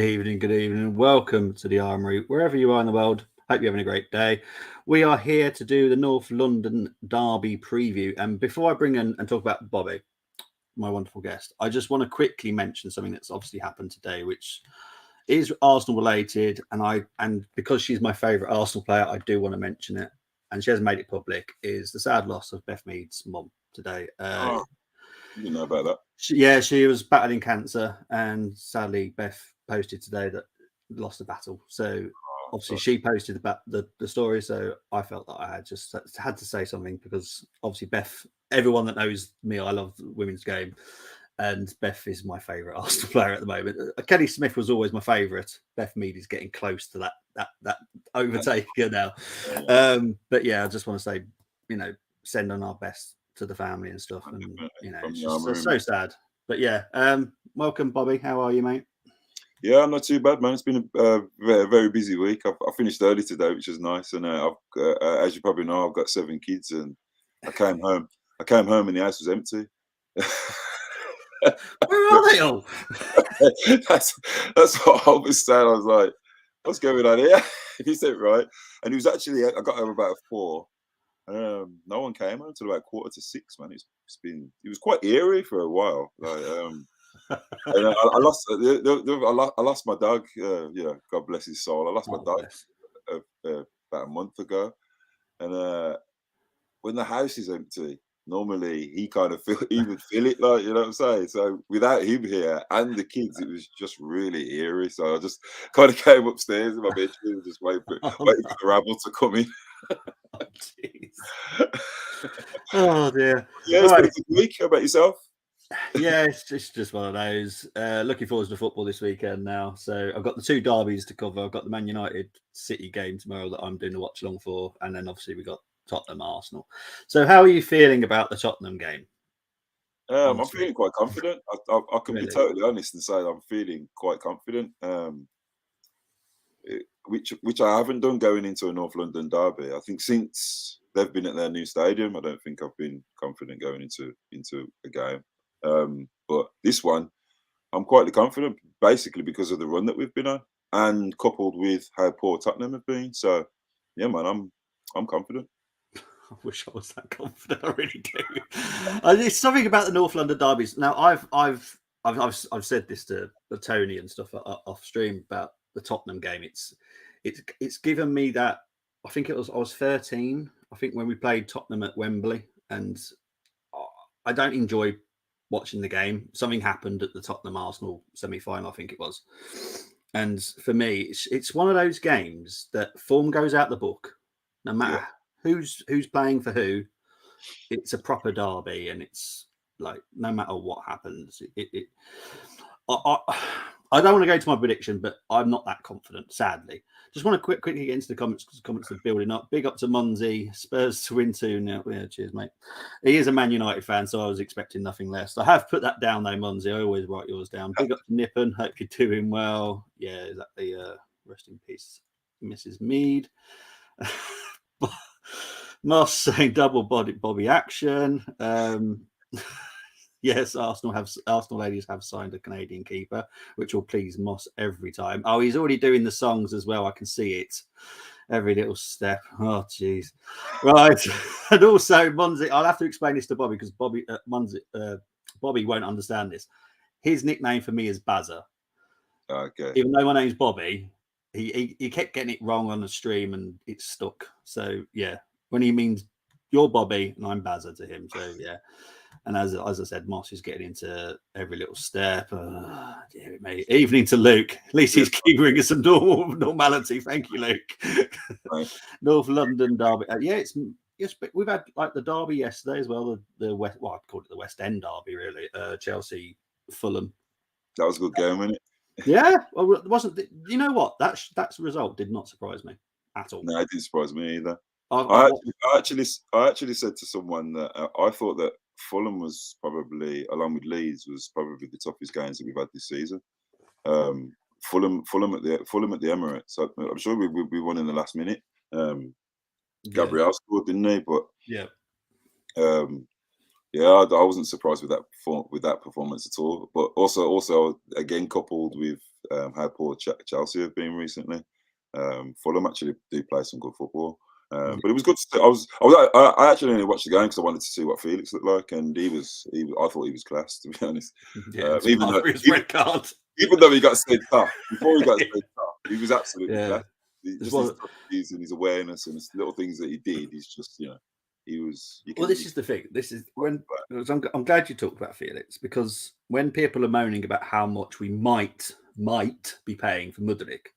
Good evening. Welcome to the Armoury, wherever you are in the world. Hope you're having a great day. We are here to do the North London Derby preview. And before I bring in and talk about Bobby, my wonderful guest, I just want to quickly mention something that's obviously happened today, which is Arsenal related. And because she's my favourite Arsenal player, I do want to mention it. And she hasn't made it public, is the sad loss of Beth Mead's mum today. You didn't know about that. She was battling cancer, and sadly, Beth posted today that lost the battle. So obviously, she posted the story. So I felt that I had to say something because obviously, Beth. Everyone that knows me, I love the women's game, and Beth is my favourite Arsenal player at the moment. Kelly Smith was always my favourite. Beth Mead is getting close to that overtaker now. But yeah, I just want to say, send on our best to the family and stuff, and it's just so sad. But yeah, welcome, Bobby. How are you, mate? Yeah, I'm not too bad, man. It's been a very, very busy week. I finished early today, which is nice. And as you probably know, I've got 7 kids, and I came home and the house was empty. Where are they all? That's what I was saying. I was like, "What's going on here?" He said, "Right," and it was actually I got home about 4. No one came home until about 5:45, man. It was quite eerie for a while. Like, and I lost my dog. God bless his soul. I lost my dog about a month ago, and when the house is empty, normally he would feel it, like, you know what I'm saying. So without him here and the kids, it was just really eerie. So I just kind of came upstairs in my bedroom and just waiting for the rabble to come in. Oh, jeez. Oh dear. Yeah, it's been a good week. How about yourself? Yeah, it's just one of those. Looking forward to football this weekend now. So I've got the 2 derbies to cover. I've got the Man United City game tomorrow that I'm doing the watch along for, and then obviously we got Tottenham Arsenal. So how are you feeling about the Tottenham game? I'm feeling quite confident. I can be totally honest and say I'm feeling quite confident. Which I haven't done going into a North London derby. I think since they've been at their new stadium, I don't think I've been confident going into a game. But this one, I'm quite confident, basically because of the run that we've been on, and coupled with how poor Tottenham have been. So, yeah, man, I'm confident. I wish I was that confident. I really do. There's something about the North London derbies. Now, I've said this to Tony and stuff off stream about the Tottenham game. It's given me that. I think I was 13. I think when we played Tottenham at Wembley, and I don't enjoy watching the game. Something happened at the Tottenham Arsenal semi-final, I think it was, and for me, it's one of those games that form goes out the book, no matter who's playing for who. It's a proper derby, and it's like no matter what happens, I don't want to go to my prediction, but I'm not that confident, sadly. Just want to quickly get into the comments because the comments are building up. Big up to Munzi. Spurs to win 2-0. Yeah, cheers, mate. He is a Man United fan, so I was expecting nothing less. I have put that down, though, Munzi. I always write yours down. Big up to Nippon. Hope you're doing well. Yeah, exactly. Rest in peace, Mrs. Mead. Moss saying double Bobby action. Yes, Arsenal ladies have signed a Canadian keeper, which will please Moss every time. Oh, he's already doing the songs as well. I can see it. Every little step. Oh, jeez. Right. And also, Munzi, I'll have to explain this to Bobby because Bobby won't understand this. His nickname for me is Bazza. Okay. Even though my name's Bobby, he kept getting it wrong on the stream and it stuck. So, yeah, when he means you're Bobby and I'm Bazza to him. So, yeah. And as I said, Moss is getting into every little step. Dear mate. Evening to Luke. At least he's keeping us some normality. Thank you, Luke. Right. North London derby. Yes, but we've had like the derby yesterday as well. The West, well, I'd call it the West End derby, really. Chelsea, Fulham. That was a good game, wasn't it? Yeah. Well, it wasn't. You know what? That result did not surprise me at all. No, it didn't surprise me either. I actually said to someone that I thought that Fulham was probably, along with Leeds, was probably the toughest games that we've had this season. Fulham at the Emirates. So I'm sure we won in the last minute. Gabriel scored, didn't he? But yeah, Yeah, I wasn't surprised with that performance at all. But also again coupled with how poor Chelsea have been recently. Fulham actually do play some good football. But it was good to see. I actually only watched the game because I wanted to see what Felix looked like, and I thought he was class, to be honest. Yeah, Even though after his red card. even though he got sent off, before he got sent off, he was absolutely Yeah. class. As Just his well, touches and his awareness and his little things that he did. He's just, he was. this is the thing. This is when I'm glad you talked about Felix, because when people are moaning about how much we might be paying for Mudryk,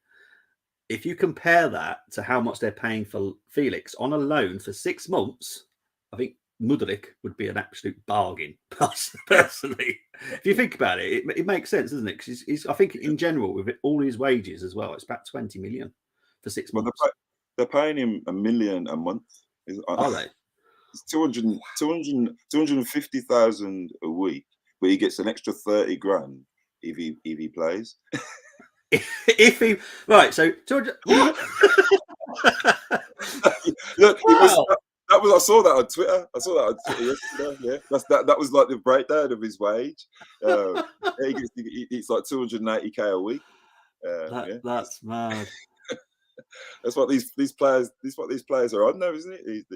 if you compare that to how much they're paying for Felix on a loan for 6 months, I think Mudryk would be an absolute bargain, personally. If you think about it, it makes sense, doesn't it? Because I think in general, with all his wages as well, it's about 20 million for 6 Well, months. they're paying him $1 million a month. Are they? It's 250,000 a week, but he gets an extra 30 grand if he plays. If he right, so 200. What? Look, Wow. I saw that on Twitter. Yesterday. Yeah, that was like the breakdown of his wage. It's like 280K a week. Yeah, That's mad. that's what these players. These players are on now, isn't it? These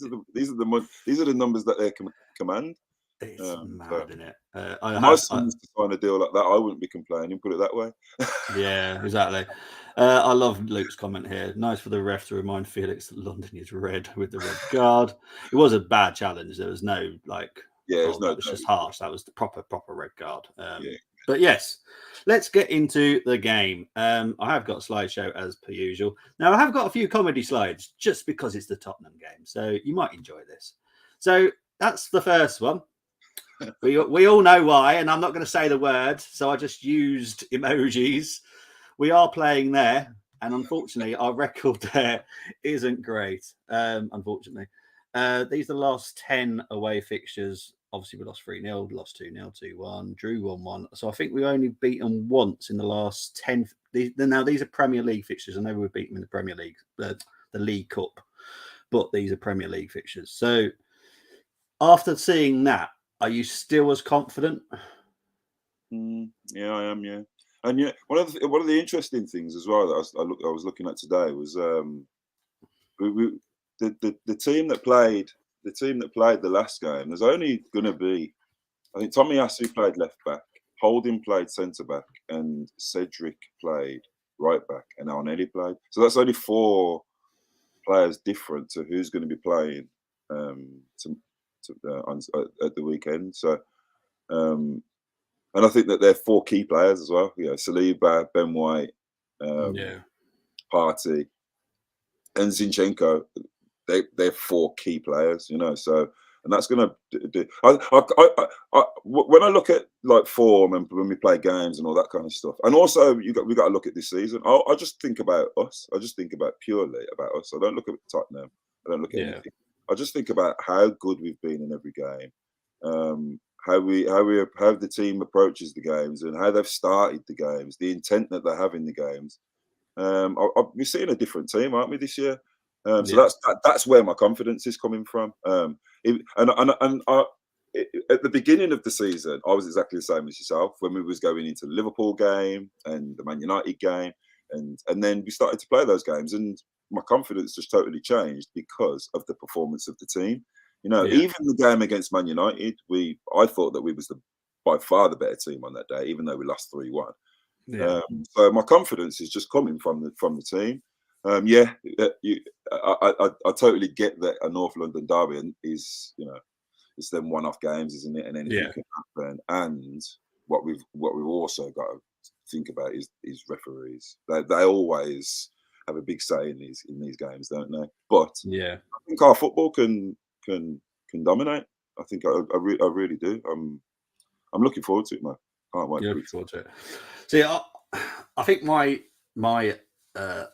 are the numbers that they command. It's mad, isn't it? My son used to sign a deal like that. I wouldn't be complaining. Put it that way. Yeah, exactly. I love Luke's comment here. Nice for the ref to remind Felix that London is red with the red card. It was a bad challenge. There was no that was just harsh. That was the proper red card. Yeah. But yes, let's get into the game. I have got a slideshow as per usual. Now I have got a few comedy slides just because it's the Tottenham game, so you might enjoy this. So that's the first one. We all know why, and I'm not going to say the word, so I just used emojis. We are playing there, and unfortunately, our record there isn't great. Unfortunately, these are the last 10 away fixtures. Obviously, we lost 3-0, lost 2-0, 2-1, drew 1-1. So I think we only beaten once in the last 10. Now, these are Premier League fixtures. I know we've beaten in the Premier League, the League Cup, but these are Premier League fixtures. So after seeing that, are you still as confident? Yeah, I am. Yeah, and yeah, one of the interesting things as well that I was looking at today was the team that played the last game. There's only going to be, I think Tomiyasu played left back, Holding played centre back, and Cedric played right back, and Arnelli played. So that's only 4 players different to who's going to be playing at the weekend. So. And I think that they're 4 key players as well. Saliba, Ben White, Partey, and Zinchenko. They're 4 key players, So, and that's going to do. When I look at like form and when we play games and all that kind of stuff, and also we got to look at this season. I just think about us. I just think about purely about us. I don't look at Tottenham. I don't look at anything. I just think about how good we've been in every game. How the team approaches the games and how they've started the games, the intent that they have in the games. We're seeing a different team, aren't we, this year? So that's where my confidence is coming from. At the beginning of the season, I was exactly the same as yourself when we was going into the Liverpool game and the Man United game, and then we started to play those games, and my confidence just totally changed because of the performance of the team. Even the game against Man United, I thought that we was by far the better team on that day, even though we lost 3-1. So my confidence is just coming from the team. I totally get that a North London derby is, it's them one-off games, isn't it? And anything can happen. And what we've also got to think about is referees. They always have a big say in these games, don't they? But I think our football can dominate. I think I really do. I'm looking forward to it, man. Can't wait. You're looking forward to it. See, I think my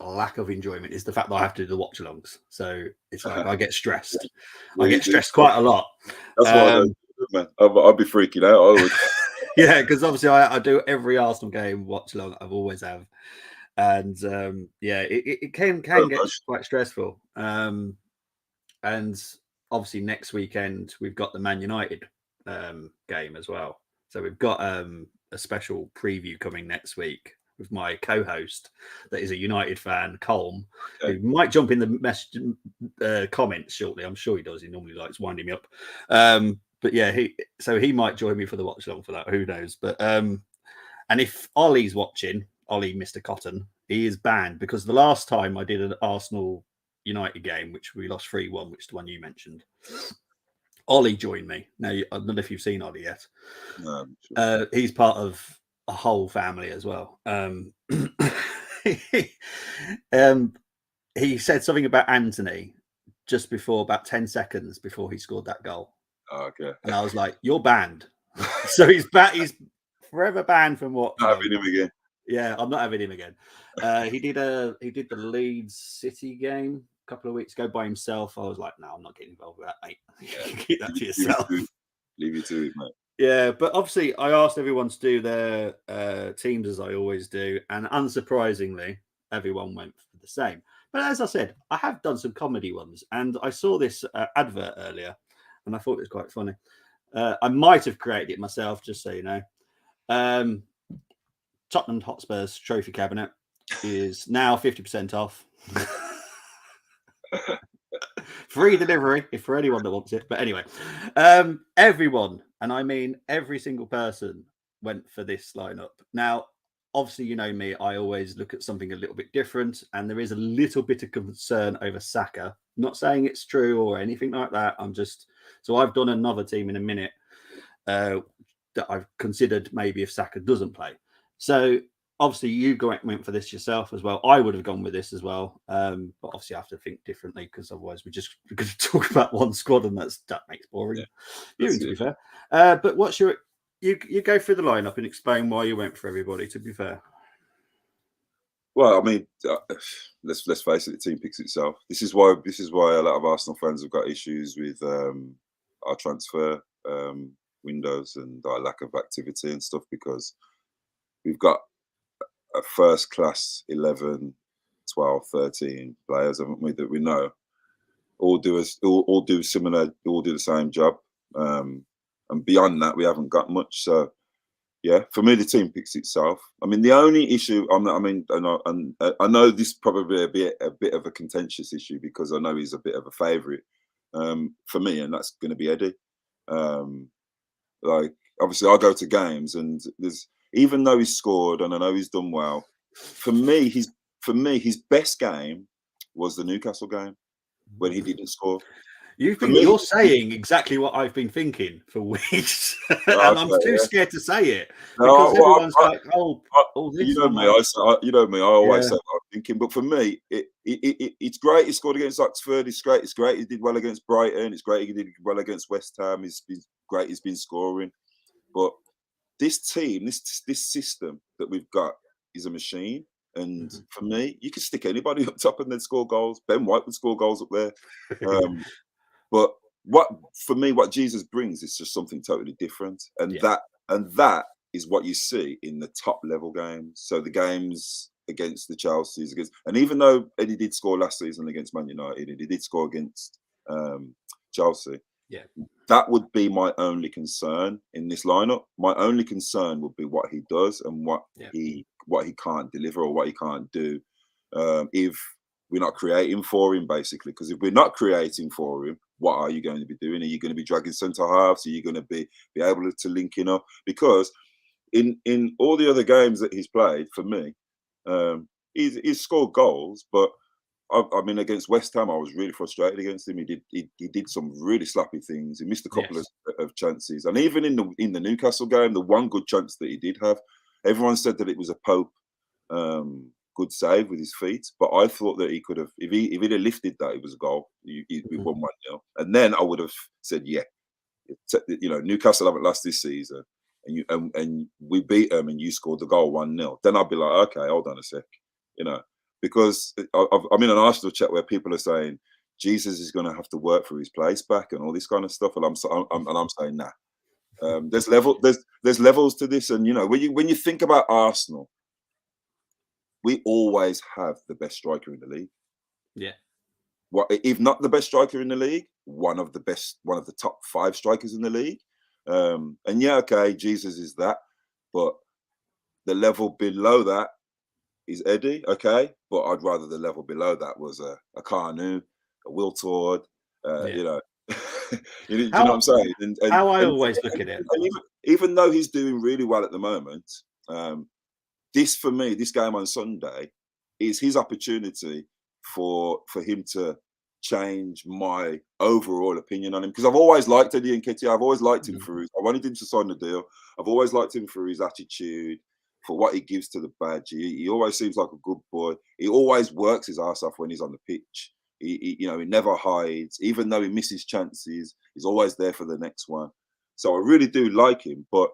lack of enjoyment is the fact that I have to do the watch-alongs. So it's like I get stressed. I get stressed quite a lot. That's why I don't do it, man. I'd be freaking out. I would. Yeah, because obviously I do every Arsenal game watch-along. I've always have, and it can get quite stressful. And obviously next weekend we've got the Man United game as well. So we've got a special preview coming next week with my co-host that is a United fan, Colm, who might jump in the message comments shortly. I'm sure he does. He normally likes winding me up. But yeah, he might join me for the watch along for that. Who knows? But and if Ollie's watching, Ollie, Mr. Cotton, he is banned because the last time I did an Arsenal United game, which we lost 3-1, which is the one you mentioned, Ollie joined me. Now, I don't know if you've seen Ollie yet. No, sure. He's part of a whole family as well. He said something about Anthony just before, about 10 seconds before he scored that goal. Okay. And I was like, you're banned. So he's forever banned from what? Not having him again. Yeah, I'm not having him again. He did the Leeds City game a couple of weeks ago by himself. I was like, no, I'm not getting involved with that, mate. Yeah. Keep that to yourself. Leave it to it, mate. Yeah, but obviously I asked everyone to do their teams as I always do, and unsurprisingly, everyone went for the same. But as I said, I have done some comedy ones, and I saw this advert earlier, and I thought it was quite funny. I might have created it myself, just so you know. Tottenham Hotspur's trophy cabinet is now 50% off. Free delivery if for anyone that wants it. But anyway, everyone, and I mean every single person, went for this lineup. Now, obviously, you know me, I always look at something a little bit different, and there is a little bit of concern over Saka. Not saying it's true or anything like that. So I've done another team in a minute that I've considered maybe if Saka doesn't play. So obviously you went for this yourself as well. I would have gone with this as well, but obviously I have to think differently because otherwise we're going to talk about one squad, and that makes boring viewing, to be fair. But what's your you go through the lineup and explain why you went for everybody, to be fair. Well, I mean, let's face it, the team picks itself. This is why a lot of Arsenal fans have got issues with our transfer windows and our lack of activity and stuff, because we've got a first class 11, 12, 13 players, haven't we, that we know all do the same job. And beyond that, we haven't got much. So yeah, for me, the team picks itself. I mean, the only issue, I know this probably be a bit of a contentious issue because I know he's a bit of a favourite for me, and that's going to be Eddie. Like, obviously, I go to games, and even though he's scored and I know he's done well, for me, his best game was the Newcastle game when he didn't score. You're saying exactly what I've been thinking for weeks, and I'm too scared to say it because everyone's like, this. You know me, I always say what I'm thinking. But for me, it's great. He scored against Oxford. It's great. He did well against Brighton. It's great. He did well against West Ham. It's great. He's been scoring. But this team, this system that we've got is a machine. And for me, you can stick anybody up top and then score goals. Ben White would score goals up there. But what Jesus brings is just something totally different, and that is what you see in the top level games. So the games against the Chelseas, and even though Eddie did score last season against Man United, and he did score against Chelsea, that would be my only concern in this lineup. My only concern would be what he does and what he can't deliver or what he can't do if we're not creating for him, basically. Because if we're not creating for him, what are you going to be doing? Are you going to be dragging centre halves? Are you going to be able to link in up? Because in all the other games that he's played, for me, he's scored goals. But I mean, against West Ham, I was really frustrated against him. He did some really slappy things. He missed a couple of chances, and even in the Newcastle game, the one good chance that he did have, everyone said that it was a Pope good save with his feet, but I thought that he could have, if he'd have lifted that, it was a goal. We won 1-0, and then I would have said, Newcastle haven't lost this season, and we beat them, and you scored the goal 1-0. Then I'd be like, okay, hold on a sec, because I'm in an Arsenal chat where people are saying Jesus is going to have to work for his place back and all this kind of stuff, and I'm saying nah. There's levels to this, and when you think about Arsenal, we always have the best striker in the league. Yeah. If not the best striker in the league, one of the top 5 strikers in the league. And yeah, okay, Jesus is that, but the level below that is Eddie, okay, but I'd rather the level below that was a Carnu, a Will Tord, Yeah. you know, you know what How I'm saying? And how I always look at it. even though he's doing really well at the moment, this for me, this game on Sunday, is his opportunity for him to change my overall opinion on him, because I've always liked Eddie Nketiah. I've always liked him for his. I wanted him to sign the deal. I've always liked him for his attitude, for what he gives to the badge. He always seems like a good boy. He always works his ass off when he's on the pitch. He never hides, even though he misses chances. He's always there for the next one. So I really do like him, but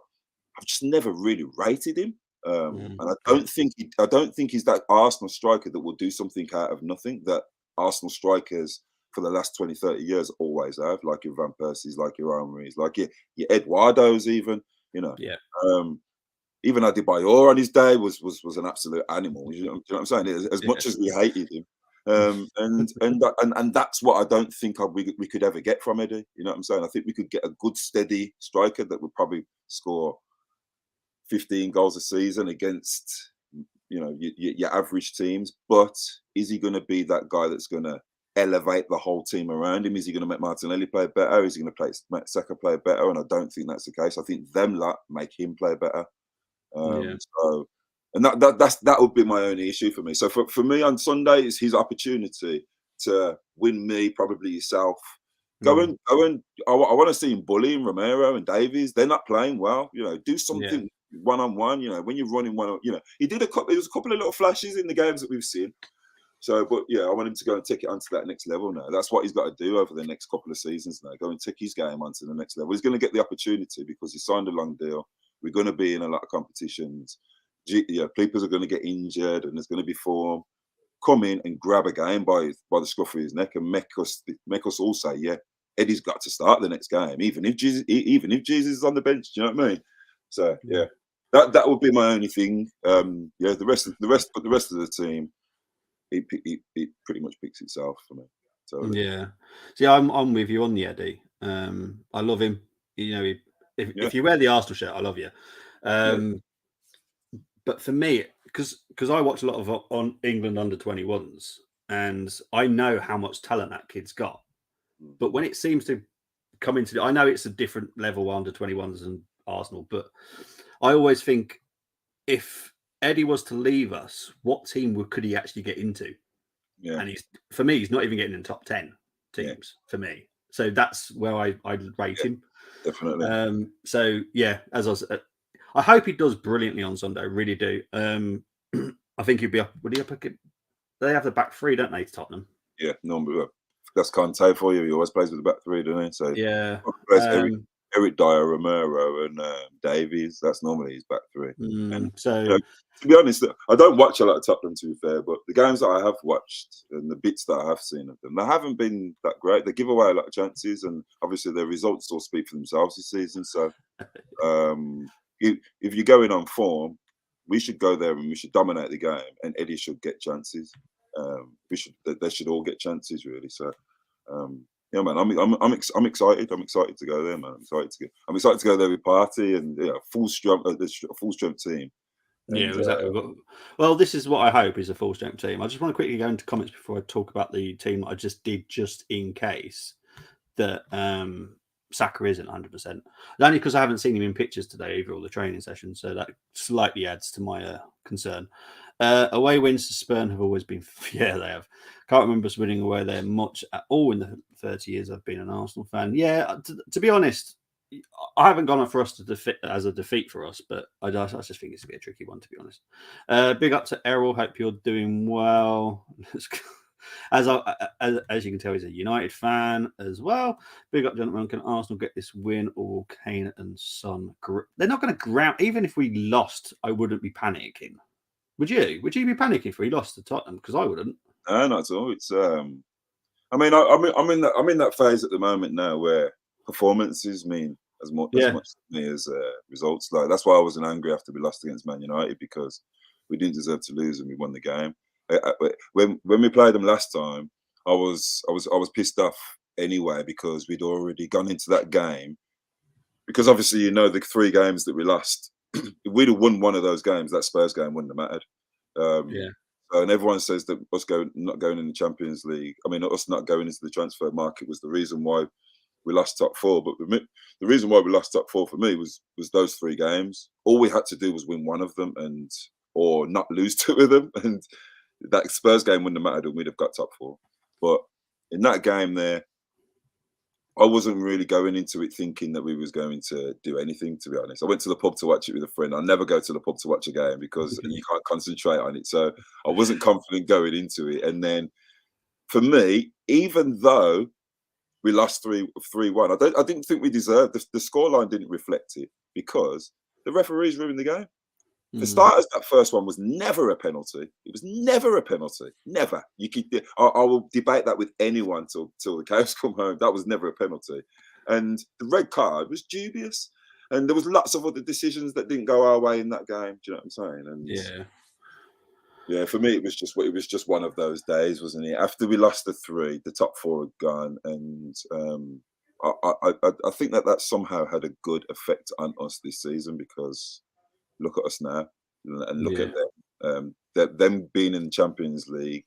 I've just never really rated him. And I Yeah. don't think he's that Arsenal striker that will do something out of nothing that Arsenal strikers for the last 20, 30 years always have, like your Van Persie's, like your Armoury's, like your Eduardo's even, you know. Yeah. Even Adebayor on his day was an absolute animal. You know what I'm saying? As much as we hated him, and that's what I don't think we could ever get from Eddie. You know what I'm saying? I think we could get a good steady striker that would probably score 15 goals a season against your average teams. But is he going to be that guy that's going to elevate the whole team around him? Is he going to make Martinelli play better? Is he going to make Saka play better? And I don't think that's the case. I think them lot make him play better. So, and that would be my only issue for me. So for me on Sunday, it's his opportunity to win me, probably yourself. Go and. I want to see him bullying Romero and Davies. They're not playing well. Do something one-on-one. When you're running one. He did there's a couple of little flashes in the games that we've seen. So, but yeah, I want him to go and take it onto that next level now. That's what he's got to do over the next couple of seasons now. Go and take his game onto the next level. He's going to get the opportunity because he signed a long deal. We're going to be in a lot of competitions. People are going to get injured and there's going to be form. Come in and grab a game by the scruff of his neck and make us all say, yeah, Eddie's got to start the next game, even if Jesus is on the bench. Do you know what I mean? So yeah, that would be my only thing. The rest of the team, it pretty much picks itself for me. Totally. Yeah. See, I'm with you on the Eddie. I love him. If you wear the Arsenal shirt, I love you. But for me, because I watch a lot of on England under-21s, and I know how much talent that kid's got. But when it seems to come into, I know it's a different level under-21s and Arsenal, but I always think if Eddie was to leave us, what team could he actually get into? Yeah. And for me, he's not even getting in the top 10 teams for me. So that's where I'd rate him. Definitely. So yeah, as I said, I hope he does brilliantly on Sunday. I really do. I think he'd be up. Would he up? They have the back three, don't they, Tottenham? Yeah, no, that's Conte for you. He always plays with the back three, doesn't he? So yeah, Eric Dyer, Romero, and Davies. That's normally his back three. And so, to be honest, I don't watch a lot of Tottenham, to be fair, but the games that I have watched and the bits that I have seen of them, they haven't been that great. They give away a lot of chances, and obviously their results all speak for themselves this season. So, if you're going on form, we should go there and we should dominate the game, and Eddie should get chances. They should all get chances, really. So, yeah, man, I'm excited. I'm excited to go there, man. I'm excited to go there with Party and full strength team. And, yeah, exactly. Well, this is what I hope is a full strength team. I just want to quickly go into comments before I talk about the team that I just did, just in case that Saka isn't 100%. Only because I haven't seen him in pictures today either, all the training sessions, so that slightly adds to my concern. Away wins to Spurs have always been, yeah, they have. Can't remember us winning away there much at all in the 30 years I've been an Arsenal fan. Yeah, to be honest, I haven't gone up for us to defeat for us, but I just think it's a bit a tricky one, to be honest. Big up to Errol. Hope you're doing well. As you can tell, he's a United fan as well. Big up, gentlemen. Can Arsenal get this win, or will Kane and Son? They're not going to ground. Even if we lost, I wouldn't be panicking. Would you? Would you be panicking if we lost to Tottenham? Because I wouldn't. No, not at all. It's I'm in that phase at the moment now where performances mean as much to me as results. Like that's why I wasn't angry after we lost against Man United, because we didn't deserve to lose and we won the game. When we played them last time, I was pissed off anyway, because we'd already gone into that game. Because obviously, the 3 games that we lost, if we'd have won one of those games, that Spurs game wouldn't have mattered. Yeah. And everyone says that not going in the Champions League, us not going into the transfer market was the reason why we lost top 4. But the reason why we lost top 4 for me was those 3 games. All we had to do was win one of them or not lose 2 of them. And that Spurs game wouldn't have mattered and we'd have got top 4. But in that game there, I wasn't really going into it thinking that we was going to do anything, to be honest. I went to the pub to watch it with a friend. I never go to the pub to watch a game because you can't concentrate on it. So I wasn't confident going into it. And then for me, even though we lost 3-1, I didn't think we deserved the scoreline didn't reflect it because the referees ruined the game. For starters, that first one was never a penalty. It was never a penalty. Never. I will debate that with anyone till the cows come home. That was never a penalty. And the red card was dubious. And there was lots of other decisions that didn't go our way in that game. Do you know what I'm saying? And yeah, for me, it was just one of those days, wasn't it? After we lost the 3, the top 4 had gone, and I think that somehow had a good effect on us this season because. Look at us now, and look at them. Them being in the Champions League,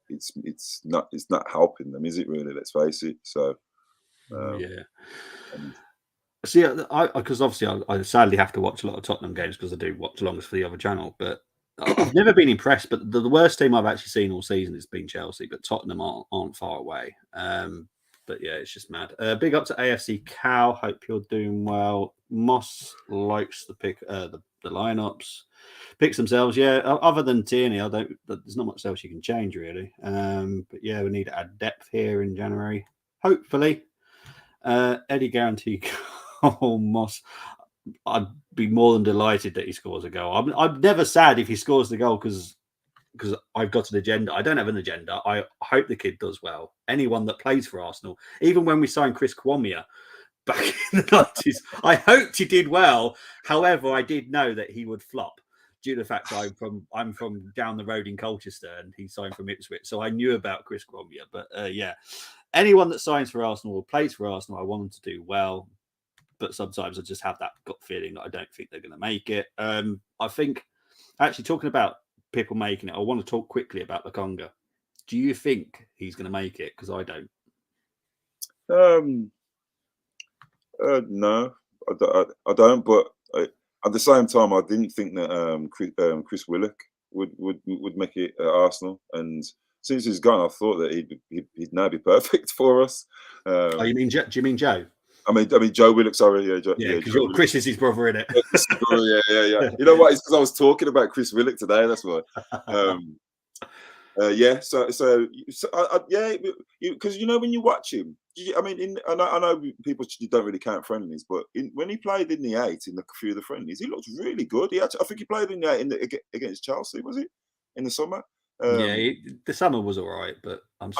it's not helping them, is it? Really, let's face it. So, See, because obviously I sadly have to watch a lot of Tottenham games because I do watch longest for the other channel. But I've never been impressed. But the worst team I've actually seen all season has been Chelsea. But Tottenham aren't far away. But yeah, it's just mad. Big up to AFC Cow. Hope you're doing well. Moss likes the pick the lineups, picks themselves. Yeah, other than Tierney, there's not much else you can change really. But yeah, we need to add depth here in January. Hopefully, Eddie guarantee goal. Moss. I'd be more than delighted that he scores a goal. I'm never sad if he scores the goal because I've got an agenda. I don't have an agenda. I hope the kid does well. Anyone that plays for Arsenal, even when we signed Chris Kwamia back in the 90s, I hoped he did well. However, I did know that he would flop due to the fact I'm from down the road in Colchester and he signed from Ipswich. So I knew about Chris Kwamia. But yeah, anyone that signs for Arsenal or plays for Arsenal, I want them to do well. But sometimes I just have that gut feeling that I don't think they're going to make it. I think, actually, talking about people making it, I want to talk quickly about Lokonga. Do you think he's going to make it? Because I don't. No, I don't. But at the same time, I didn't think that Chris Willock would make it at Arsenal. And since he's gone, I thought that he'd now be perfect for us. Do you mean Joe? I mean Joe Willock. Sorry, yeah, because Chris is his brother, in it. Yeah. You know what? It's because I was talking about Chris Willock today. That's why. Yeah. So yeah, because when you watch him, I know people don't really count friendlies, but when he played in the 8 in a few of the friendlies, he looked really good. I think he played in the 8 against Chelsea, was it in the summer? Yeah, the summer was all right, but I'm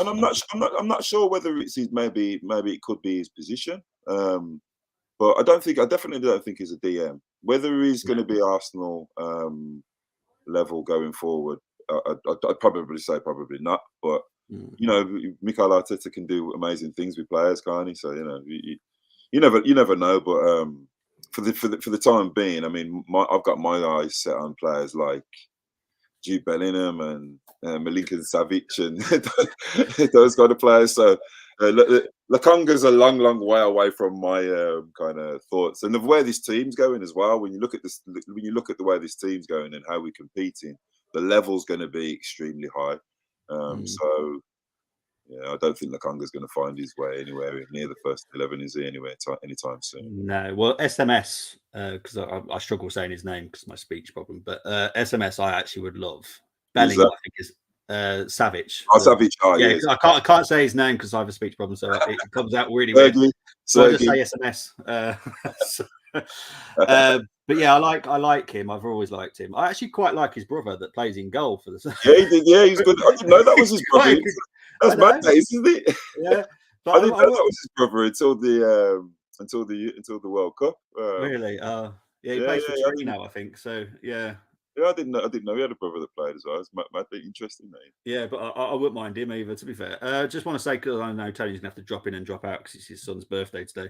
not sure whether it's maybe it could be his position. But I definitely don't think he's a DM. Whether he's going to be Arsenal level going forward, I'd probably say probably not. But Mikel Arteta can do amazing things with players, can't he? So you never know. But for the time being, I mean, I've got my eyes set on players like Jude Bellingham and Milinkovic Savic and those kind of players. So Lokonga's a long way away from my kind of thoughts, and of where this team's going as well. When you look at the way this team's going and how we're competing, the level's going to be extremely high. So yeah, I don't think Lokonga's going to find his way anywhere near the first 11, is he? Anytime soon? No. Well, SMS, because I struggle saying his name because of my speech problem. But SMS, I actually would love. Bellingham, I think, is Savic. Oh, Savic. Oh, yeah. Yes. I can't say his name because I have a speech problem, so it comes out really weird. So I just say SMS. But yeah, I like him. I've always liked him. I actually quite like his brother that plays in goal for the. Yeah, he did. Yeah, he's good. I didn't know that was his brother. That's mad, isn't it? Yeah, but I didn't know that was his brother until the World Cup. Really? Yeah, he plays for 3 now, I think. So yeah. Yeah, I didn't know he had a brother that played as well. It's interesting, mate. Yeah, but I wouldn't mind him either, to be fair. Just want to say, because I know Tony's going to have to drop in and drop out because it's his son's birthday today.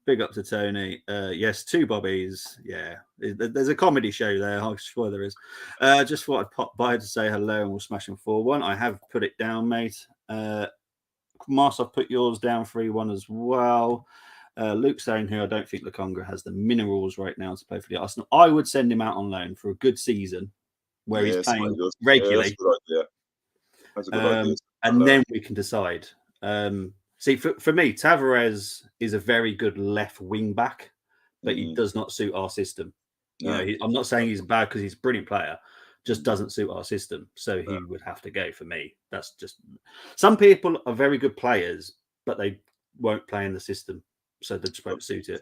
Big up to Tony. Yes, two Bobbies. Yeah, there's a comedy show there. I'm sure there is. Just thought I'd pop by to say hello and we'll smash them 4-1. I have put it down, mate. Mars, I've put yours down 3-1 as well. Luke saying here, I don't think Lukonga has the minerals right now to play for the Arsenal. I would send him out on loan for a good season where he's playing regularly. That's a good idea. That's a good idea. And then we can decide. See, for me, Tavares is a very good left wing back, but he does not suit our system. You know, I'm not saying he's bad because he's a brilliant player, just doesn't suit our system. So he would have to go for me. That's just some people are very good players, but they won't play in the system, so they just won't suit it.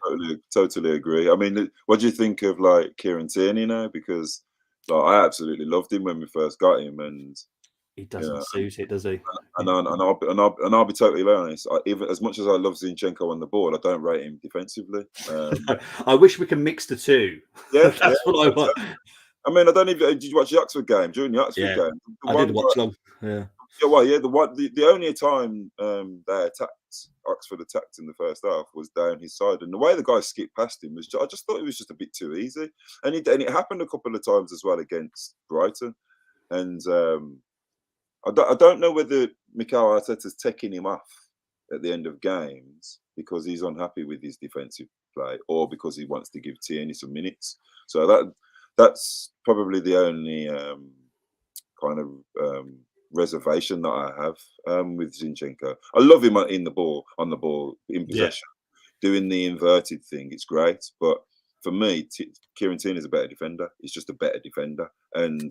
Totally agree. I mean, what do you think of like Kieran Tierney now? Because like, I absolutely loved him when we first got him, and he doesn't suit it, does he? And I'll be totally honest. Even as much as I love Zinchenko on the ball, I don't rate him defensively. I wish we can mix the two. Yeah, that's what I want. I mean, I don't even. Did you watch the Oxford game? During the Oxford game, I did watch them. Yeah. Yeah, well, yeah. The only time Oxford attacked in the first half was down his side, and the way the guy skipped past him was. I just thought it was just a bit too easy, and it happened a couple of times as well against Brighton, and. I don't know whether Mikel Arteta's taking him off at the end of games because he's unhappy with his defensive play, or because he wants to give Tierney some minutes. So that's probably the only kind of reservation that I have with Zinchenko. I love him on the ball in possession, doing the inverted thing. It's great, but for me, Kieran Tierney is a better defender. He's just a better defender, and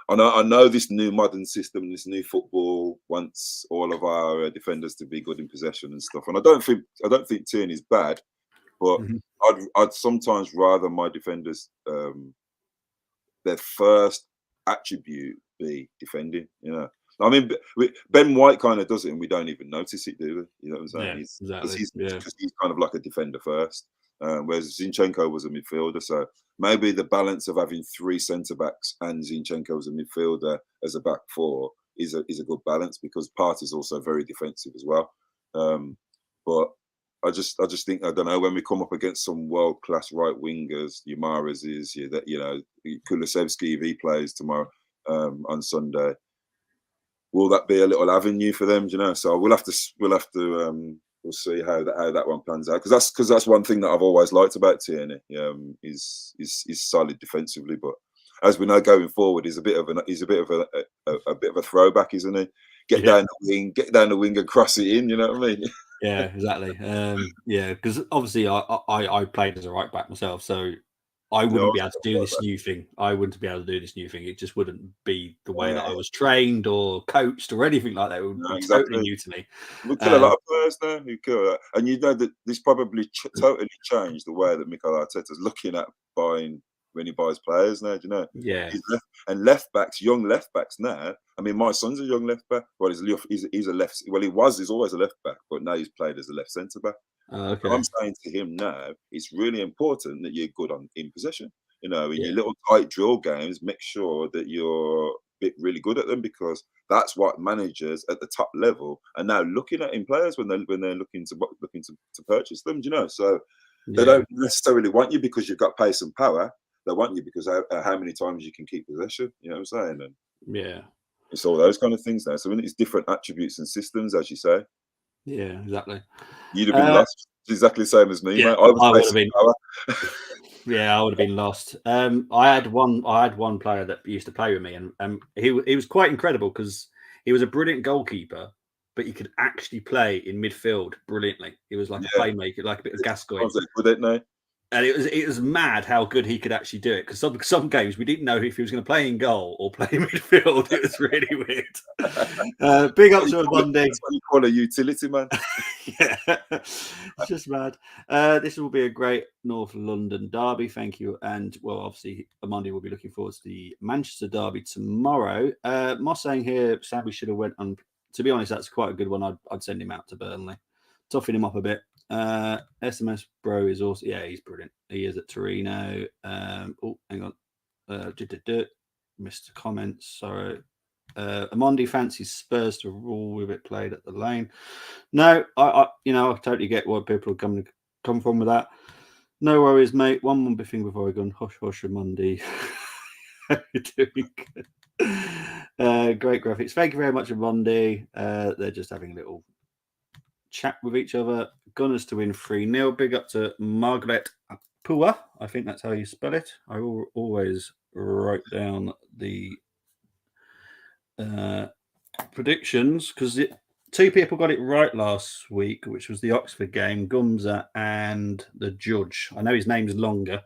I know this new modern system, this new football wants all of our defenders to be good in possession and stuff. And I don't think Tierney's bad, but I'd sometimes rather my defenders their first attribute be defending. You know, I mean, Ben White kind of does it, and we don't even notice it, do we? You know what I'm saying? Yeah, exactly. Because he's kind of like a defender first. Whereas Zinchenko was a midfielder, so maybe the balance of having 3 centre backs and Zinchenko as a midfielder as a back 4 is a good balance, because Partey's also very defensive as well. But I just think, I don't know, when we come up against some world class right wingers, Mahrez is, Kulusevski if he plays tomorrow on Sunday, will that be a little avenue for them? You know, so we'll have to. We'll see how that one pans out, because that's one thing that I've always liked about Tierney. Is solid defensively, but as we know, going forward, he's a bit of a throwback, isn't he? Get down the wing and cross it in. You know what I mean? Yeah, exactly. Because obviously I played as a right back myself, so I wouldn't be able to do this new thing. It just wouldn't be the way that I was trained or coached or anything like that. It would be totally new to me. We kill a lot of players now who kill that. And you know that this probably totally changed the way that Mikel Arteta's looking at buying when he buys players now. Do you know? Yeah. And left backs, young left backs now. I mean, my son's a young left back. Well, he's a left. Well, he's always a left back, but now he's played as a left centre back. Okay. I'm saying to him now, it's really important that you're good in possession. You know, in your little tight drill games, make sure that you're really good at them, because that's what managers at the top level are now looking at in players when they're looking to purchase them. Do you know? So they don't necessarily want you because you've got pace and power. They want you because how many times you can keep possession. You know what I'm saying? And it's all those kind of things now. So it's different attributes and systems, as you say. Yeah, exactly. You'd have been lost. Exactly the same as me, mate. I would have been. I would have been lost. I had one player that used to play with me, and he was quite incredible because he was a brilliant goalkeeper, but he could actually play in midfield brilliantly. He was like a playmaker, like a bit of Gascoigne. And it was mad how good he could actually do it, because some games we didn't know if he was going to play in goal or play in midfield. It was really weird. Big up to Monday. That's what you call a utility man. It's just mad. This will be a great North London derby. Thank you. And well, obviously, Monday will be looking forward to the Manchester derby tomorrow. Moss saying here, sad we should have went on. To be honest, that's quite a good one. I'd send him out to Burnley, toughen him up a bit. SMS Bro is also, he's brilliant. He is at Torino. Hang on. Missed the comments. Sorry. Amondi fancies Spurs to rule with it played at the Lane. No, I totally get where people are come from with that. No worries, mate. One more thing before I go. Hush, hush, Amondi. How you doing? Great graphics. Thank you very much, Amondi. They're just having a little chat with each other. Gunners to win 3-0. Big up to Margaret Pua. I think that's how you spell it. I always write down the predictions because two people got it right last week, which was the Oxford game, Gumza and the judge. I know his name's longer,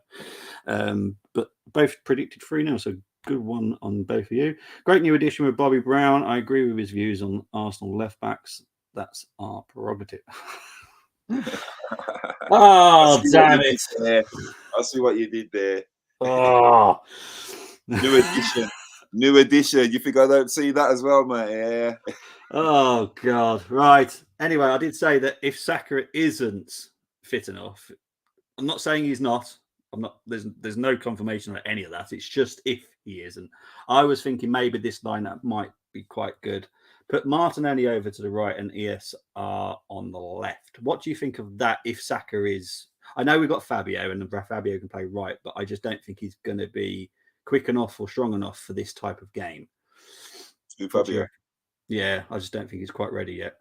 but both predicted 3-0, so good one on both of you. Great new addition with Bobby Brown. I agree with his views on Arsenal left backs. That's our prerogative. Oh, damn it. I see what you did there. Oh. New edition. New edition. You think I don't see that as well, mate? Yeah. Oh, God. Right. Anyway, I did say that if Saka isn't fit enough, I'm not saying he's not. I'm not. There's no confirmation on any of that. It's just if he isn't. I was thinking maybe this lineup might be quite good. Put Martinelli over to the right and ESR on the left. What do you think of that if Saka is... I know we've got Fabio and Fabio can play right, but I just don't think he's going to be quick enough or strong enough for this type of game. Fabio. Yeah, I just don't think he's quite ready yet.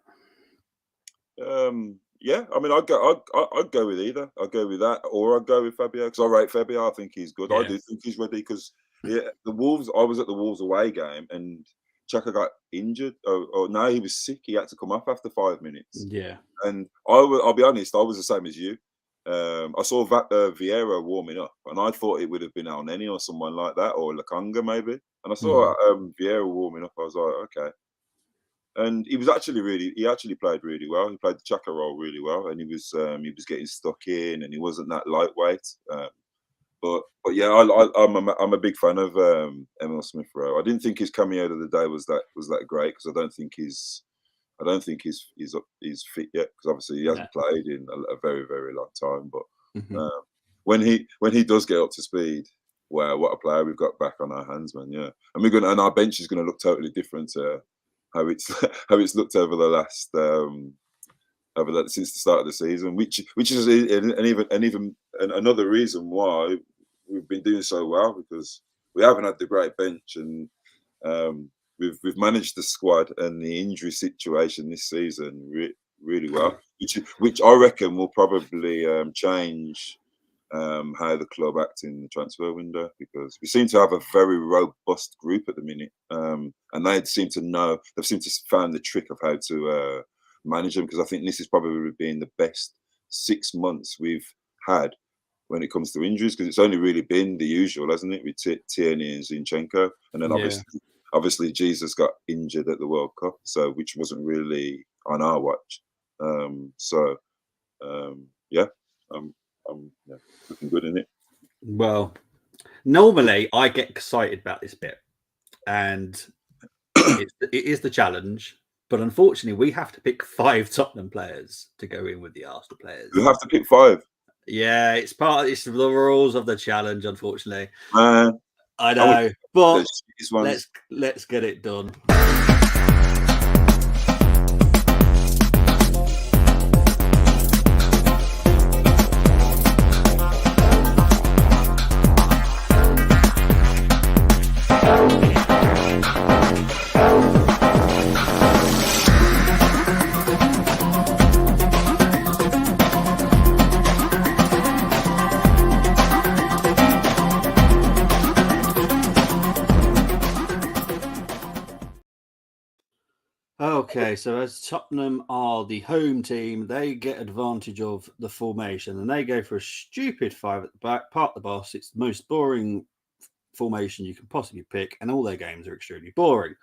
Yeah, I mean, I'd go with either. I'd go with that, or I'd go with Fabio because I rate Fabio. I think he's good. Yeah. I do think he's ready because the Wolves. I was at the Wolves away game and Xhaka got injured. Oh no, he was sick. He had to come off after 5 minutes. Yeah, and I'll be honest, I was the same as you. I saw Vieira warming up, and I thought it would have been Elneny or someone like that, or Lakanga maybe. And I saw Vieira warming up. I was like, okay. And he actually played really well. He played the Xhaka role really well, and he was getting stuck in, and he wasn't that lightweight. But yeah, I'm a big fan of Emil Smith Rowe. I didn't think his cameo of the day was that great because I don't think he's fit yet because obviously he hasn't played in a very, very long time. But when he does get up to speed, wow, what a player we've got back on our hands, man! Yeah, and our bench is going to look totally different to how it's looked over the last since the start of the season, which is even another reason why we've been doing so well because we haven't had the great bench and we've managed the squad and the injury situation this season really well, which I reckon will probably change how the club acts in the transfer window because we seem to have a very robust group at the minute, and they've seemed to find the trick of how to manage them because I think this has probably been the best 6 months we've had when it comes to injuries because it's only really been the usual, hasn't it, with Tierney and Zinchenko, and then obviously Jesus got injured at the World Cup, so which wasn't really on our watch. I'm looking good in it. Well, normally I get excited about this bit, and it is the challenge. But unfortunately, we have to pick 5 Tottenham players to go in with the Arsenal players. You have to pick 5. Yeah, it's the rules of the challenge. Unfortunately, I know, but let's get it done. Okay, so as Tottenham are the home team, they get advantage of the formation and they go for a stupid 5 at the back, part the boss. It's the most boring formation you can possibly pick, and all their games are extremely boring.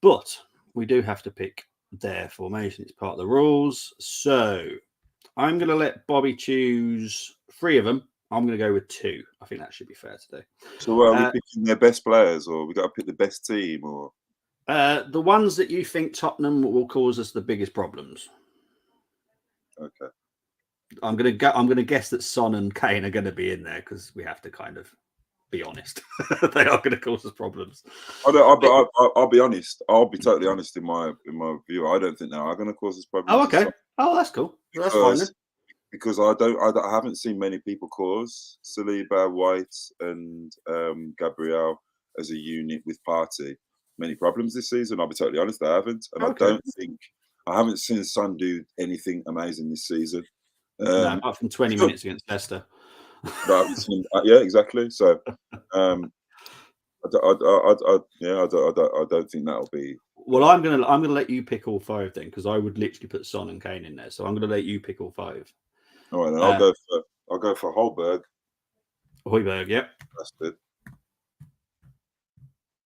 But we do have to pick their formation. It's part of the rules. So I'm going to let Bobby choose 3 of them. I'm going to go with 2. I think that should be fair to do. So are we picking their best players, or we got to pick the best team, or? The ones that you think Tottenham will cause us the biggest problems. Okay. I'm gonna guess that Son and Kane are going to be in there because we have to kind of be honest. They are going to cause us problems. I'll be honest. I'll be totally honest in my view. I don't think they are going to cause us problems. Oh, okay. Oh, that's cool. That's fine then. Because I haven't seen many people cause Saliba, White, and Gabriel as a unit with Partey many problems this season. I'll be totally honest, I haven't, and Okay. I haven't seen Son do anything amazing this season. No, apart from 20 minutes against Leicester. But I haven't seen, yeah, exactly. So, I don't think that'll be. Well, I'm gonna let you pick all five then, because I would literally put Son and Kane in there. So I'm gonna let you pick all five. All right, then I'll go for Holberg. Højbjerg, yep. That's good.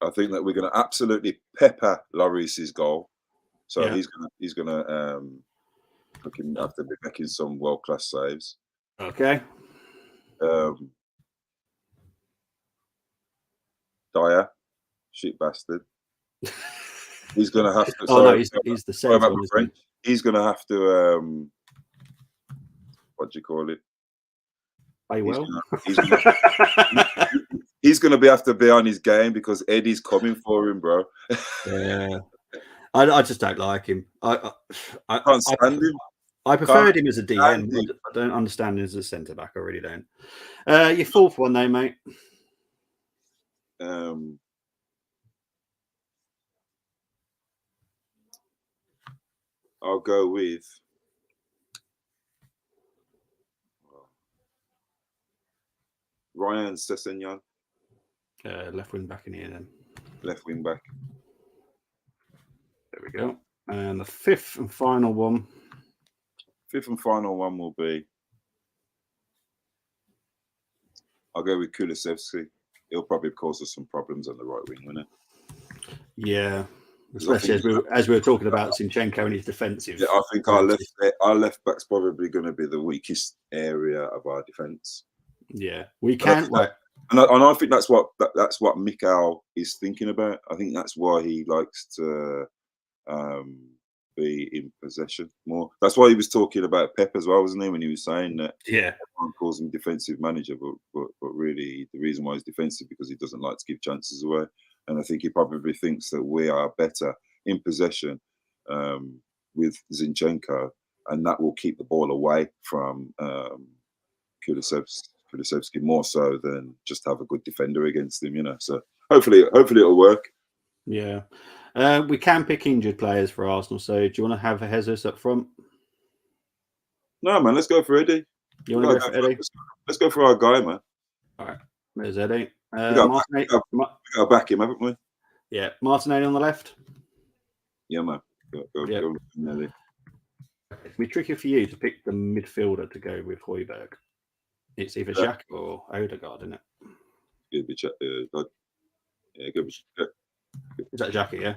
I think that we're going to absolutely pepper Lloris's goal. So he's gonna have to be making some world class saves. Okay. Dyer, shit bastard. He's gonna have to. Oh no, he's the same one, isn't he? He's gonna have to. What do you call it? Play well. He's gonna have to be on his game because Eddie's coming for him, bro. Yeah, I just don't like him. I can't stand him. I preferred him as a DM. I don't understand him as a centre back. I really don't. Your fourth one, though, mate. I'll go with Ryan Sessegnon. Left wing back in here, then. Left wing back. There we go. And the fifth and final one. Fifth and final one will be. I'll go with Kulusevski. He'll probably cause us some problems on the right wing, won't it? Yeah. Especially as we were talking about Zinchenko and his defensive. Yeah, I think our left back's probably going to be the weakest area of our defence. Yeah, we can't. And I think that's what Mikel is thinking about. I think that's why he likes to be in possession more. That's why he was talking about Pep as well, wasn't he? When he was saying that, everyone calls him defensive manager, but really the reason why he's defensive because he doesn't like to give chances away. And I think he probably thinks that we are better in possession with Zinchenko, and that will keep the ball away from Kulusevski more so than just have a good defender against him, you know. So hopefully it'll work. Yeah. We can pick injured players for Arsenal. So do you want to have Jesus up front? No, man. Let's go for Eddie. You want to go for Eddie? Let's go for our guy, man. All right. There's Eddie. We got to back him, haven't we? Yeah. Martinelli on the left. Yeah, man. Go, Eddie. It's be tricky for you to pick the midfielder to go with Højbjerg. It's either Xhaka or Odegaard, isn't it? Good be good. Is that Xhaka? Yeah.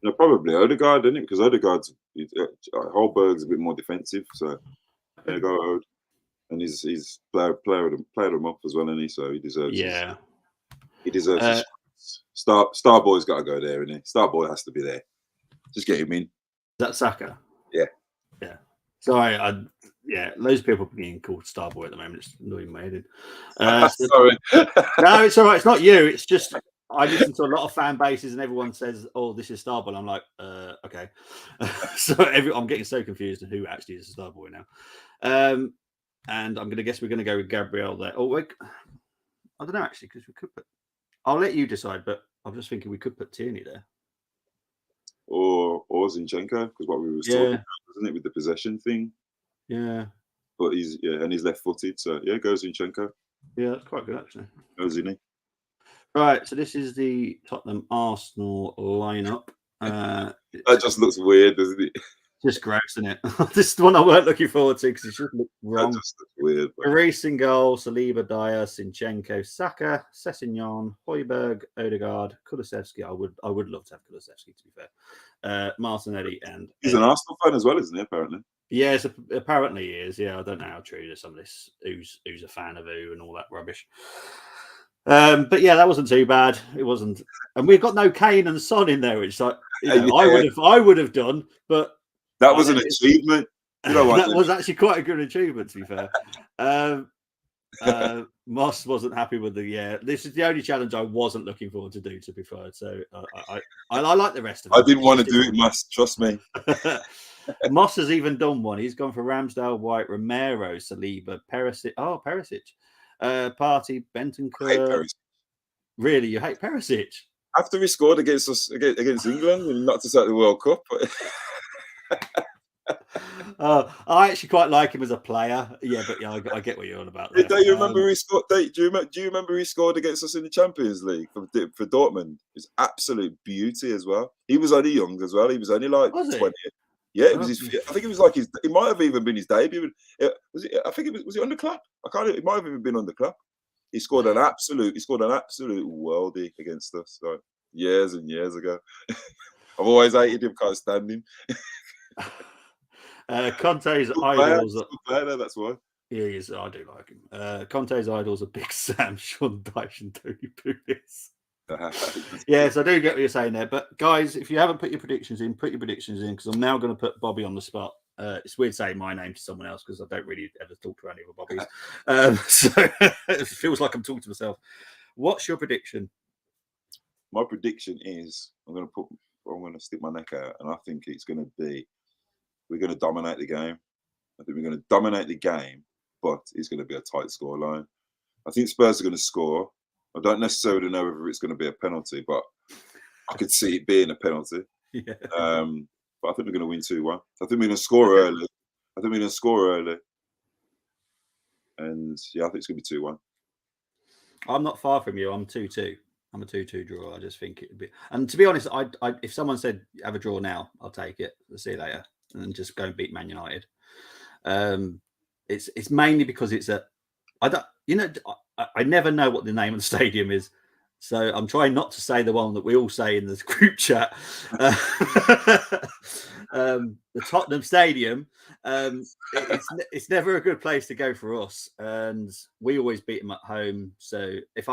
No, probably Odegaard, isn't it? Because Odegaard's Holberg's a bit more defensive, so yeah, go Ode. And he's played him up as well, isn't he? So he deserves. Yeah. He deserves. His Star Boy's got to go there, isn't he? Star Boy has to be there. Just get him in. Is that Saka? Yeah. Yeah. Sorry, loads of people being called Starboy at the moment. It's annoying my head in. Sorry. No, it's all right. It's not you. It's just I listen to a lot of fan bases and everyone says, "Oh, this is Starboy." I'm like, okay. So I'm getting so confused on who actually is a Starboy now. And I'm going to guess we're going to go with Gabriel there. Oh, wait. I don't know actually because we could put. I'll let you decide, but I'm just thinking we could put Tierney there. Or Zinchenko, because what we were talking about, wasn't it, with the possession thing? Yeah. But he's left-footed, so yeah, go Zinchenko. Yeah, that's quite good actually. Go Zinny. Right, so this is the Tottenham Arsenal lineup. That just looks weird, doesn't it? Just gross, isn't it? This is the one I weren't looking forward to because it just looked wrong. That just looks weird. Lloris in goal, Saliba, Dyer, Zinchenko, Saka, Sessegnon, Højbjerg, Odegaard, Kulusevski. I would love to have Kulusevski, to be fair. Martinelli and he's an Arsenal fan as well, isn't he? Apparently. Yes, apparently he is. Yeah, I don't know how true there's some of this. Who's a fan of who and all that rubbish. But yeah, that wasn't too bad. It wasn't, and we've got no Kane and Son in there, which I would have done, but. That was an achievement. You know what? That was actually quite a good achievement, to be fair. Moss wasn't happy with the. This is the only challenge I wasn't looking forward to do. To be fair, so I like the rest of I them. didn't want to do it, Mas. Trust me. Moss has even done one. He's gone for Ramsdale, White, Romero, Saliba, Perisic. Oh, Perisic. Party, I hate Bentancur. Perisic. Really, you hate Perisic? After he scored against us against England and knocked us out of the World Cup. I actually quite like him as a player. Yeah, but yeah, I get what you're on about there. Do you remember he scored? Do you remember he scored against us in the Champions League for Dortmund? It's absolute beauty as well. He was only young as well. He was only like 20. Yeah, it was his. I think it was like his. It might have even been his debut. Was it? I think it was. Was it on the club? I can't. It might have even been on the club. He scored an absolute. He scored an absolute worldie against us. Like years and years ago. I've always hated him. Can't stand him. Conte's idols. That's why. Yeah, he is. I do like him. Conte's idols are Big Sam, Sean Dyche, and Tony Pulis. Yes, I do get what you're saying there. But guys, if you haven't put your predictions in, put your predictions in, because I'm now going to put Bobby on the spot. It's weird saying my name to someone else because I don't really ever talk to any of the Bobbies. So it feels like I'm talking to myself. What's your prediction? My prediction is I'm going to stick my neck out, and I think it's going to be we're going to dominate the game. I think we're going to dominate the game, but it's going to be a tight scoreline. I think Spurs are going to score. I don't necessarily know whether it's going to be a penalty, but I could see it being a penalty. Yeah. But I think we're going to win 2-1. I think we're going to score early. And yeah, I think it's going to be 2-1. I'm not far from you. I'm 2-2. I'm a 2-2 draw. I just think it would be. And to be honest, I if someone said have a draw now, I'll take it. I'll see you later, and then just go and beat Man United. It's mainly because it's I never know what the name of the stadium is, so I'm trying not to say the one that we all say in the group chat. The Tottenham Stadium. It's never a good place to go for us, and we always beat them at home. So if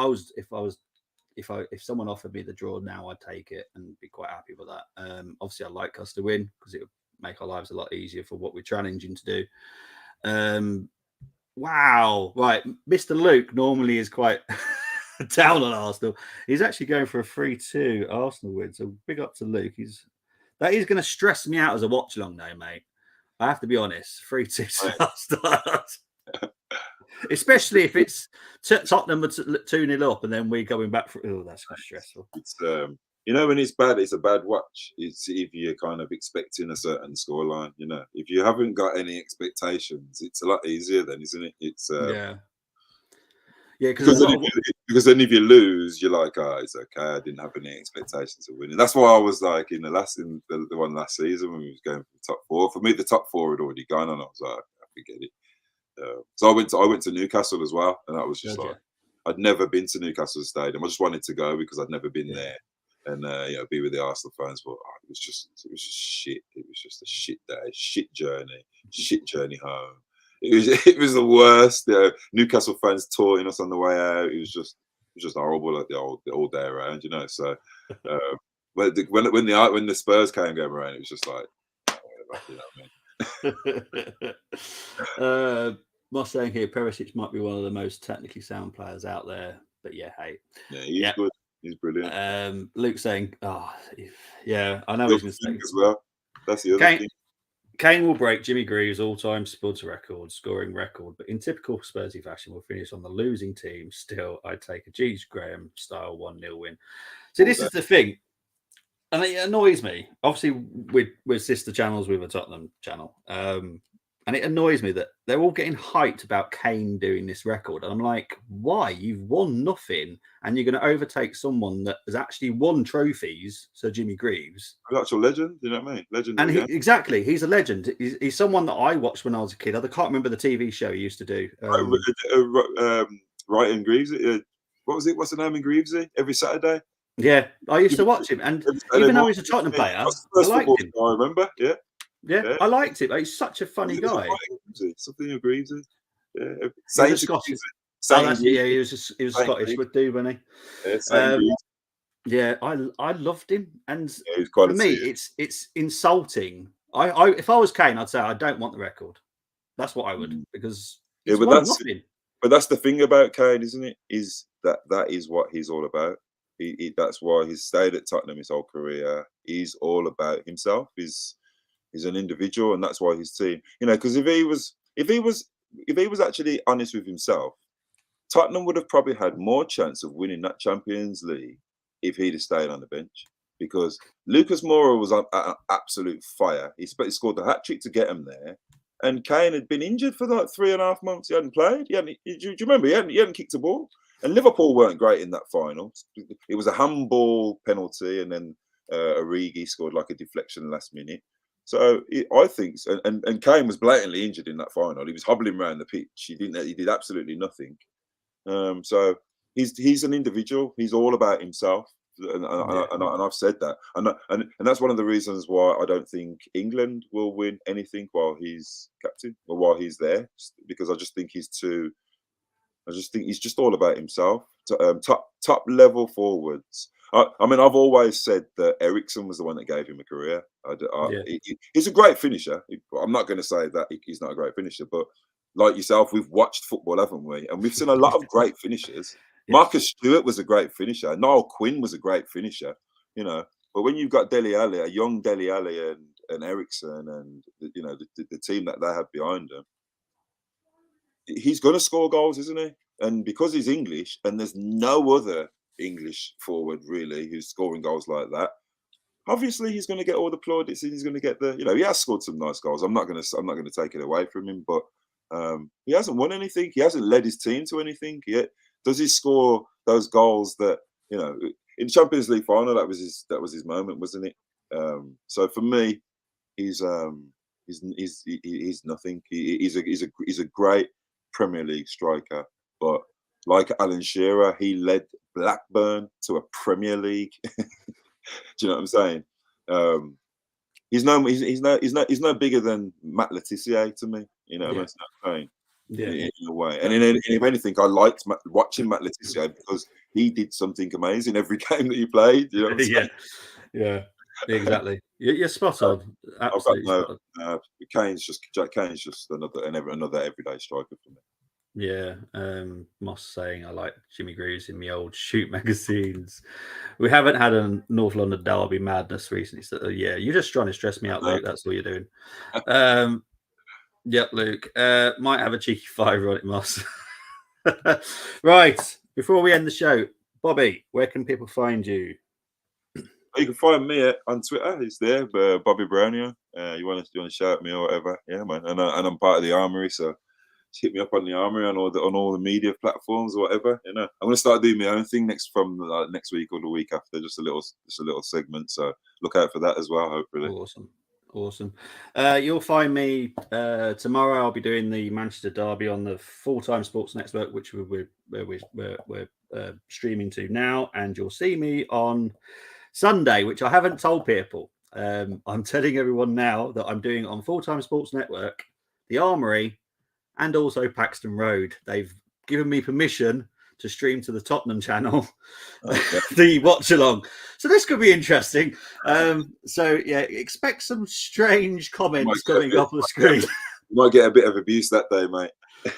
someone offered me the draw now, I'd take it and be quite happy with that. Obviously, I'd like us to win because it would make our lives a lot easier for what we're challenging to do. Wow, right, Mr. Luke normally is quite down on Arsenal. He's actually going for a 3-2 Arsenal win. So big up to Luke. That is going to stress me out as a watch along now, mate. I have to be honest. 3-2 start. Especially if it's Tottenham 2-0 up and then we're going back for. Oh, that's stressful. It's when it's bad, it's a bad watch. It's if you're kind of expecting a certain scoreline. If you haven't got any expectations, it's a lot easier then, isn't it? It's because then if you lose, you're like, oh, it's okay. I didn't have any expectations of winning. That's why I was like in the one last season when we was going for the top four. For me, the top four had already gone, and I was like, I forget it. So I went to Newcastle as well, and that was just I'd never been to Newcastle Stadium. I just wanted to go because I'd never been there, and be with the Arsenal fans. But it was just shit. It was just a shit day, shit journey home. It was the worst. Newcastle fans taunting us on the way out. It was just horrible like the old day around, So when the Spurs came around, it was just like, Moss saying here, Perisic might be one of the most technically sound players out there. But yeah, hey, he's good. He's brilliant. Luke saying, I know he's going to say as well. That's the other thing. Kane will break Jimmy Greaves' all-time Spuds record, scoring record, but in typical Spursy fashion, will finish on the losing team. Still, I'd take a G. Graham style 1-0 win. So this is the thing, and it annoys me. Obviously, we're sister channels with a Tottenham channel, and it annoys me that they're all getting hyped about Kane doing this record. And I'm like, why? You've won nothing, and you're going to overtake someone that has actually won trophies, Sir Jimmy Greaves. An actual legend, you know what I mean? Legend. And exactly, he's a legend. He's someone that I watched when I was a kid. I can't remember the TV show he used to do. Right in Greaves. What was it? What's the name in Greaves? Every Saturday. Yeah, I used to watch him. And even though he's a Tottenham player, I liked him. I remember, Yeah, I liked him. He's such a funny guy. Something agrees. Yeah, he was Scottish. He was Scottish, would do, wasn't he? Yeah, I loved him, and for me, it's insulting. If I was Kane, I'd say I don't want the record. That's what I would, because it's won nothing. But that's the thing about Kane, isn't it? Is that is what he's all about. That's why he's stayed at Tottenham his whole career. He's all about himself. He's an individual, and that's why his team. Because if he was actually honest with himself, Tottenham would have probably had more chance of winning that Champions League if he'd have stayed on the bench. Because Lucas Moura was on absolute fire. He scored the hat trick to get him there. And Kane had been injured for like 3.5 months. He hadn't played. Do you remember? He hadn't kicked a ball. And Liverpool weren't great in that final. It was a handball penalty, and then Origi scored like a deflection last minute. So I think, and Kane was blatantly injured in that final. He was hobbling around the pitch. He did absolutely nothing. So he's an individual. He's all about himself. And I've said that, and that's one of the reasons why I don't think England will win anything while he's captain or while he's there, because I just think he's just all about himself. Top level forwards. I mean, I've always said that Eriksen was the one that gave him a career. He's a great finisher. I'm not going to say that he's not a great finisher, but like yourself, we've watched football, haven't we? And we've seen a lot of great finishers. Yes. Marcus Stewart was a great finisher. Niall Quinn was a great finisher. But when you've got Dele Alli, a young Dele Alli, and Eriksen, and the team that they have behind him, he's going to score goals, isn't he? And because he's English, and there's no other English forward really who's scoring goals like that, obviously he's going to get all the plaudits, and he's going to get he has scored some nice goals. I'm not going to take it away from him, but he hasn't won anything. He hasn't led his team to anything yet. Does he score those goals that in Champions League final? That was his moment, wasn't it? So for me, he's nothing. He's a great Premier League striker, but like Alan Shearer, he led Blackburn to a Premier League. Do you know what I'm saying? He's no bigger than Matt Letizia to me. That's not saying. In a way, and if anything, I liked watching Matt Letizia because he did something amazing every game that he played. You know what I'm saying? Yeah, exactly. You're spot on. Absolutely spot on. Kane's just another everyday striker for me. Yeah, Moss saying I like Jimmy Greaves in the old Shoot magazines. We haven't had a North London derby madness recently, so yeah, you're just trying to stress me out, Luke. That's all you're doing. Yep, Luke. Might have a cheeky fiver on it, Moss. Right, before we end the show, Bobby, where can people find you? You can find me on Twitter. It's there, Bobby Brownio. You want to shout at me or whatever? Yeah, man. And I'm part of the Armoury, so just hit me up on the Armoury on all the media platforms or whatever. I'm going to start doing my own thing next week or the week after, just a little segment. So look out for that as well. Hopefully. Awesome. You'll find me tomorrow. I'll be doing the Manchester derby on the Full-Time Sports Network, which we're streaming to now, and you'll see me on Sunday, which I haven't told people. I'm telling everyone now that I'm doing it on Full-Time Sports Network, the Armoury, and also Paxton Road. They've given me permission to stream to the Tottenham channel, the watch along. So this could be interesting. So yeah, expect some strange comments coming up on the screen. You might get a bit of abuse that day, mate.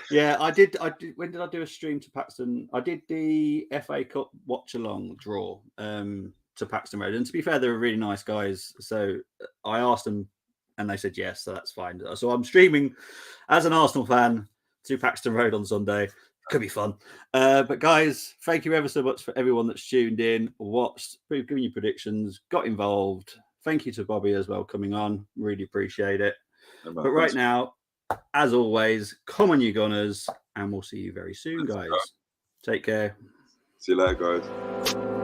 Yeah, I did. When did I do a stream to Paxton? I did the FA Cup watch along draw to Paxton Road, and to be fair, they were really nice guys. So I asked them, and they said yes, so that's fine. So I'm streaming as an Arsenal fan to Paxton Road on Sunday. Could be fun. But guys, thank you ever so much for everyone that's tuned in, watched, given you predictions, got involved. Thank you to Bobby as well coming on. Really appreciate it. But right now, as always, come on, you Gunners, and we'll see you very soon, guys. Take care. See you later, guys.